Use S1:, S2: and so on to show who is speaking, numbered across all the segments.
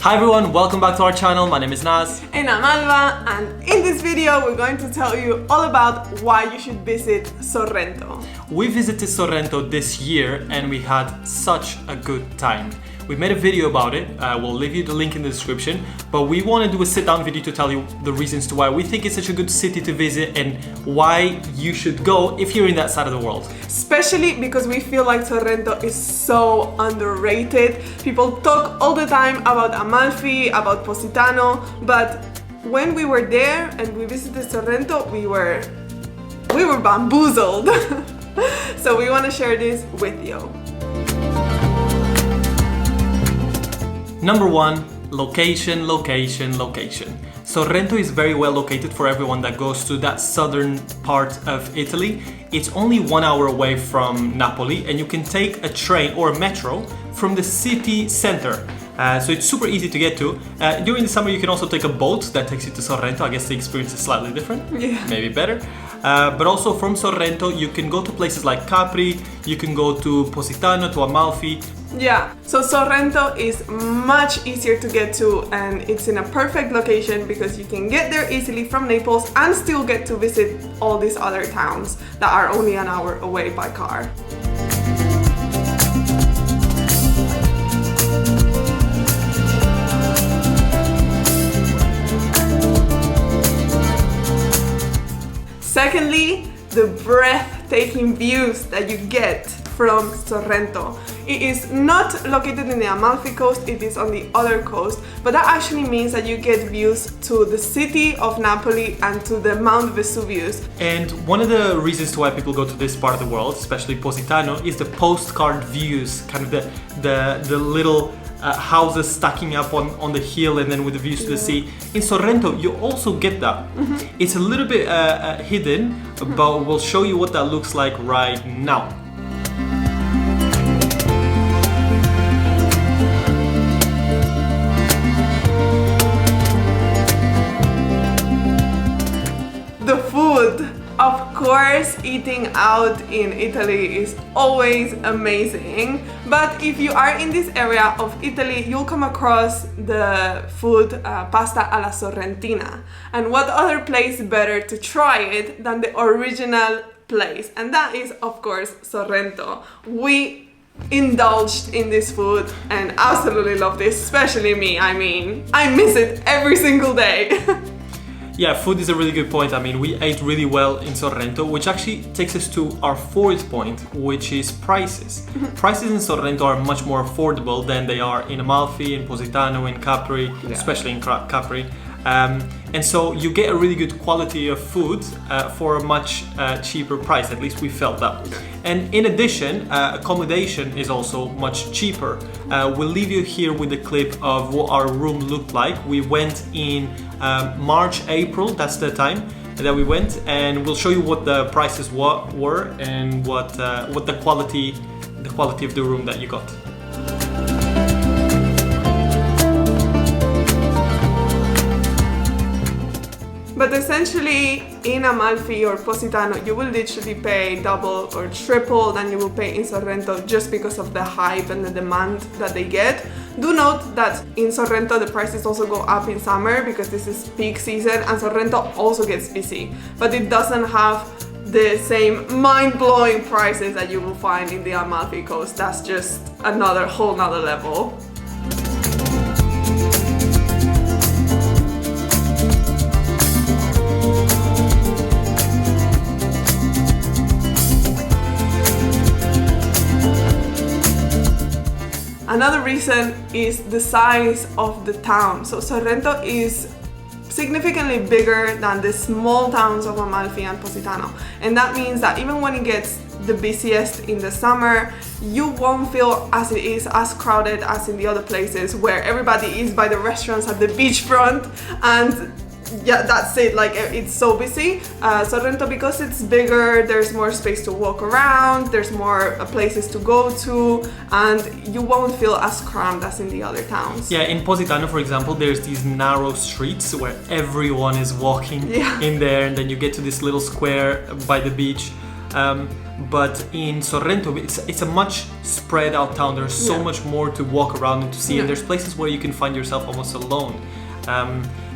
S1: Hi everyone, welcome back to our channel. My name is Naz.
S2: And I'm Alba, and in this video we're going to tell you all about why you should visit Sorrento.
S1: We visited Sorrento this year and we had such a good time. We made a video about it, we'll leave you the link in the description, but we want to do a sit-down video to tell you the reasons to why we think it's such a good city to visit and why you should go if you're in that side of the world.
S2: Especially because we feel like Sorrento is so underrated. People talk all the time about Amalfi, about Positano, but when we were there and we visited Sorrento, we were bamboozled. So we want to share this with you.
S1: Number one, location. Sorrento is very well located for everyone that goes to that southern part of Italy. It's only 1 hour away from Napoli and you can take a train or a metro from the city center. So it's super easy to get to. During the summer you can also take a boat that takes you to Sorrento. I guess the experience is slightly different, maybe better. But also from Sorrento you can go to places like Capri, you can go to Positano, to Amalfi.
S2: Yeah, so Sorrento is much easier to get to and it's in a perfect location because you can get there easily from Naples and still get to visit all these other towns that are only an hour away by car. Secondly, the breathtaking views that you get from Sorrento. It is not located in the Amalfi coast, it is on the other coast, but that actually means that you get views to the city of Napoli and to the Mount Vesuvius.
S1: And one of the reasons why people go to this part of the world, especially Positano, is the postcard views, kind of the little houses stacking up on the hill and then with the views to the sea. In Sorrento you also get that. It's a little bit hidden, but we'll show you what that looks like right now.
S2: The food! Of course, eating out in Italy is always amazing, but if you are in this area of Italy, you'll come across the food pasta alla Sorrentina. And what other place better to try it than the original place? And that is, of course, Sorrento. We indulged in this food and absolutely loved it, especially me. I mean, I miss it every single day.
S1: Yeah, food is a really good point. I mean, we ate really well in Sorrento, which actually takes us to our fourth point, which is prices. Prices in Sorrento are much more affordable than they are in Amalfi, in Positano, in Capri, especially in Capri. And so you get a really good quality of food for a much cheaper price, at least we felt that. And in addition, accommodation is also much cheaper. We'll leave you here with a clip of what our room looked like. We went in March, April, that's the time that we went, and we'll show you what the prices were and what the quality of the room that you got.
S2: But essentially, in Amalfi or Positano, you will literally pay double or triple than you will pay in Sorrento just because of the hype and the demand that they get. Do note that in Sorrento, the prices also go up in summer because this is peak season and Sorrento also gets busy. But it doesn't have the same mind-blowing prices that you will find in the Amalfi coast. That's just whole nother level. Another reason is the size of the town. So Sorrento is significantly bigger than the small towns of Amalfi and Positano. And that means that even when it gets the busiest in the summer, you won't feel as it is as crowded as in the other places where everybody is by the restaurants at the beachfront and yeah, that's it, like it's so busy. Sorrento, because it's bigger, there's more space to walk around, there's more places to go to, and you won't feel as cramped as in the other towns.
S1: Yeah, in Positano, for example, there's these narrow streets where everyone is walking in there, and then you get to this little square by the beach. But in Sorrento, it's a much spread out town. There's so much more to walk around and to see, and there's places where you can find yourself almost alone.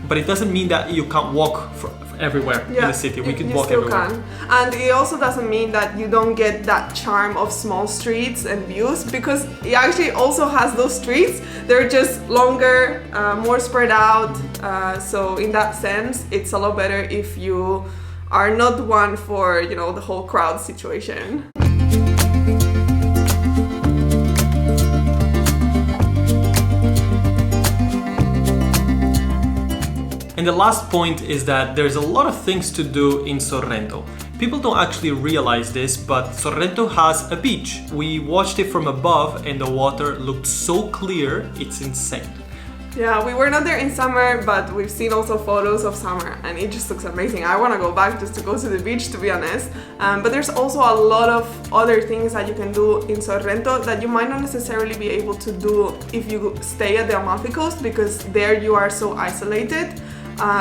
S1: But it doesn't mean that you can't walk everywhere in the city. We can walk everywhere.
S2: Can. And it also doesn't mean that you don't get that charm of small streets and views, because it actually also has those streets. They're just longer, more spread out. So in that sense, it's a lot better if you are not one for, you know, the whole crowd situation.
S1: And the last point is that there's a lot of things to do in Sorrento. People don't actually realize this, but Sorrento has a beach. We watched it from above and the water looked so clear, it's insane.
S2: Yeah, we were not there in summer, but we've seen also photos of summer and it just looks amazing. I want to go back just to go to the beach, to be honest. But there's also a lot of other things that you can do in Sorrento that you might not necessarily be able to do if you stay at the Amalfi Coast, because there you are so isolated.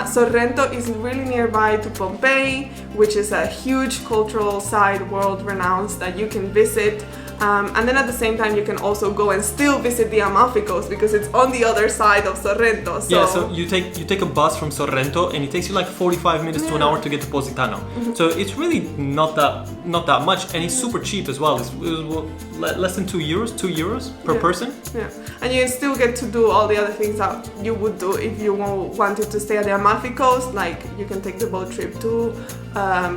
S2: Sorrento is really nearby to Pompeii, which is a huge cultural site, world renowned, that you can visit. And then at the same time you can also go and still visit the Amalfi Coast because it's on the other side of Sorrento. So,
S1: yeah, so you take a bus from Sorrento and it takes you like 45 minutes to an hour to get to Positano. So it's really not that much, and it's super cheap as well. It's less than €2 per person.
S2: Yeah, and you still get to do all the other things that you would do if you wanted to stay at the Amalfi Coast. Like you can take the boat trip to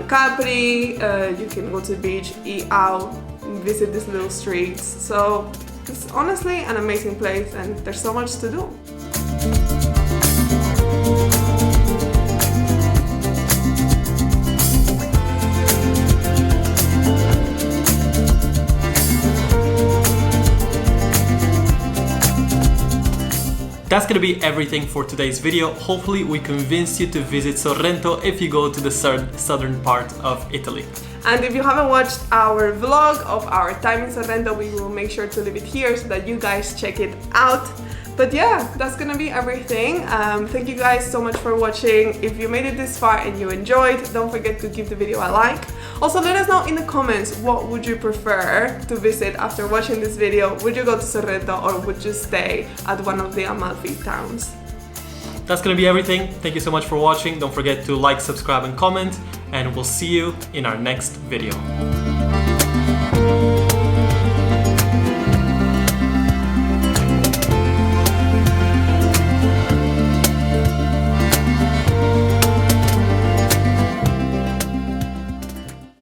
S2: Capri, you can go to the beach, eat out, visit these little streets. So it's honestly an amazing place and there's so much to do.
S1: That's gonna be everything for today's video. Hopefully we convinced you to visit Sorrento if you go to the southern part of Italy.
S2: And if you haven't watched our vlog of our time in Sorrento, we will make sure to leave it here so that you guys check it out. But yeah, that's gonna be everything. Thank you guys so much for watching. If you made it this far and you enjoyed, don't forget to give the video a like. Also, let us know in the comments, what would you prefer to visit after watching this video? Would you go to Sorrento or would you stay at one of the Amalfi towns?
S1: That's gonna be everything. Thank you so much for watching. Don't forget to like, subscribe and comment, and we'll see you in our next video.